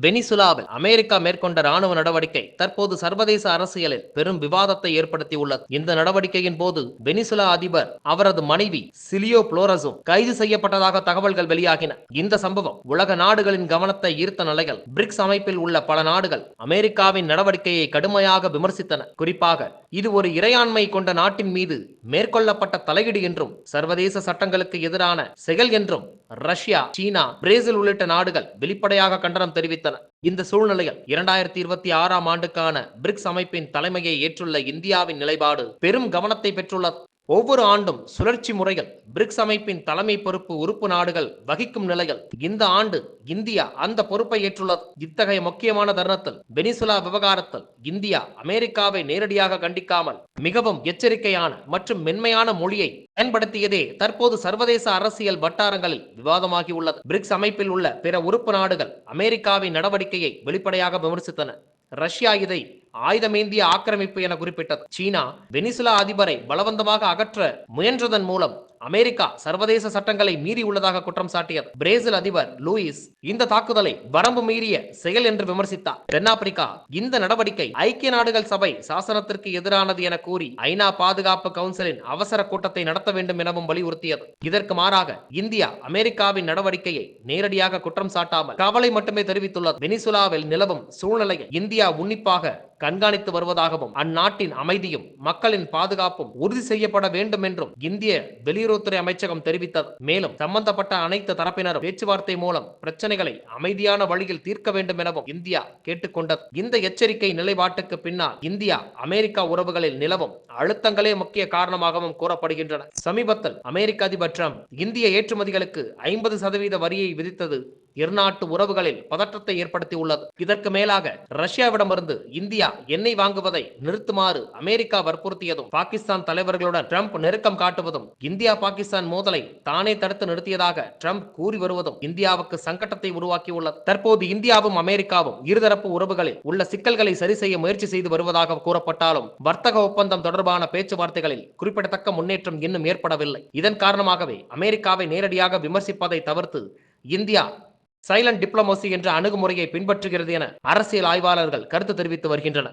வெனிசுலாவில் அமெரிக்கா மேற்கொண்ட ராணுவ நடவடிக்கை தற்போது சர்வதேச அரசியலில் பெரும் விவாதத்தை ஏற்படுத்தியுள்ளது. இந்த நடவடிக்கையின் போது வெனிசுலா அதிபர் அவரது மனைவி சிலியோ புளோரஸும் கைது செய்யப்பட்டதாக தகவல்கள் வெளியாகின. இந்த சம்பவம் உலக நாடுகளின் கவனத்தை ஈர்த்த நிலையில் பிரிக்ஸ் அமைப்பில் உள்ள பல நாடுகள் அமெரிக்காவின் நடவடிக்கையை கடுமையாக விமர்சித்தன. குறிப்பாக இது ஒரு இறையாண்மை கொண்ட நாட்டின் மீது மேற்கொள்ளப்பட்ட தலையீடு என்றும் சர்வதேச சட்டங்களுக்கு எதிரான செயல் என்றும் ரஷ்யா, சீனா, பிரேசில் உள்ளிட்ட நாடுகள் வெளிப்படையாக கண்டனம் தெரிவித்தன. இந்த சூழ்நிலையில் 2026ஆம் ஆண்டுக்கான பிரிக்ஸ் அமைப்பின் தலைமையை ஏற்றுள்ள இந்தியாவின் நிலைப்பாடு பெரும் கவனத்தை பெற்றுள்ளது. ஒவ்வொரு ஆண்டும் சுழற்சி முறையில் பிரிக்ஸ் அமைப்பின் தலைமை பொறுப்பு உறுப்பு நாடுகள் வகிக்கும் நிலையில் இந்த ஆண்டு இந்தியா அந்த பொறுப்பை ஏற்றுள்ளது. இத்தகைய முக்கியமான தருணத்தில் வெனிசுலா விவகாரத்தில் இந்தியா அமெரிக்காவை நேரடியாக கண்டிக்காமல் மிகவும் எச்சரிக்கையான மற்றும் மென்மையான மொழியை பயன்படுத்தியதே தற்போது சர்வதேச அரசியல் வட்டாரங்களில் விவாதமாகியுள்ளது. பிரிக்ஸ் அமைப்பில் உள்ள பிற உறுப்பு நாடுகள் அமெரிக்காவின் நடவடிக்கையை வெளிப்படையாக விமர்சித்தன. ரஷ்யா இதை ஆயுதமேந்திய ஆக்கிரமிப்பு என குறிப்பிட்டது. சீனா வெனிசுலா அதிபரை பலவந்தமாக அகற்ற முயன்றதன் மூலம் அமெரிக்கா சர்வதேச சட்டங்களை மீறி உள்ளதாக குற்றம் சாட்டியது. பிரேசில் அதிபர் லூயிஸ் இந்த தாக்குதலை வரம்பு மீறிய செயல் என்று விமர்சித்தார். தென்னாப்பிரிக்கா இந்த நடவடிக்கை ஐக்கிய நாடுகள் சபை சாசனத்திற்கு எதிரானது என கூறி ஐநா பாதுகாப்பு கவுன்சிலின் அவசர கூட்டத்தை நடத்த வேண்டும் எனவும் வலியுறுத்தியது. இதற்கு மாறாக இந்தியா அமெரிக்காவின் நடவடிக்கையை நேரடியாக குற்றம் சாட்டாமல் கவலை மட்டுமே தெரிவித்துள்ளது. வெனிசுலாவில் நிலவும் சூழ்நிலையை இந்தியா உன்னிப்பாக கண்காணித்து வருவதாகவும் அந்நாட்டின் அமைதியும் மக்களின் பாதுகாப்பும் உறுதி செய்யப்பட வேண்டும் என்றும் இந்திய வெளியுறவுத்துறை அமைச்சகம் தெரிவித்தது. மேலும் சம்பந்தப்பட்ட அனைத்து தரப்பினரும் பேச்சுவார்த்தை மூலம் பிரச்சனைகளை அமைதியான வழியில் தீர்க்க வேண்டும் எனவும் இந்தியா கேட்டுக்கொண்டது. இந்த எச்சரிக்கை நிலைப்பாட்டுக்கு பின்னால் இந்தியா அமெரிக்கா உறவுகளில் நிலவும் அழுத்தங்களே முக்கிய காரணமாகவும் கூறப்படுகின்றன. சமீபத்தில் அமெரிக்க அதிபர் டிரம்ப் இந்திய ஏற்றுமதிகளுக்கு 50% வரியை விதித்தது இருநாட்டு உறவுகளில் பதற்றத்தை ஏற்படுத்தி உள்ளது. இதற்கு மேலாக ரஷ்யாவிடமிருந்து இந்தியா எண்ணெய் வாங்குவதை நிறுத்துமாறு அமெரிக்கா வற்புறுத்தியதும் பாகிஸ்தான் தலைவர்களுடன் டிரம்ப் நெருக்கம் காட்டுவதும் இந்தியா பாகிஸ்தான் மோதலை தானே தடுத்து நிறுத்தியதாக டிரம்ப் கூறி வருவதும் இந்தியாவுக்கு சங்கடத்தை உருவாக்கியுள்ளது. தற்போது இந்தியாவும் அமெரிக்காவும் இருதரப்பு உறவுகளில் உள்ள சிக்கல்களை சரி செய்ய முயற்சி செய்து வருவதாக கூறப்பட்டாலும் வர்த்தக ஒப்பந்தம் தொடர்பான பேச்சுவார்த்தைகளில் குறிப்பிடத்தக்க முன்னேற்றம் இன்னும் ஏற்படவில்லை. இதன் காரணமாகவே அமெரிக்காவை நேரடியாக விமர்சிப்பதை தவிர்த்து இந்தியா சைலண்ட் டிப்ளமசி என்ற அணுகுமுறையை பின்பற்றுகிறது என அரசியல் ஆய்வாளர்கள் கருத்து தெரிவித்து வருகின்றனர்.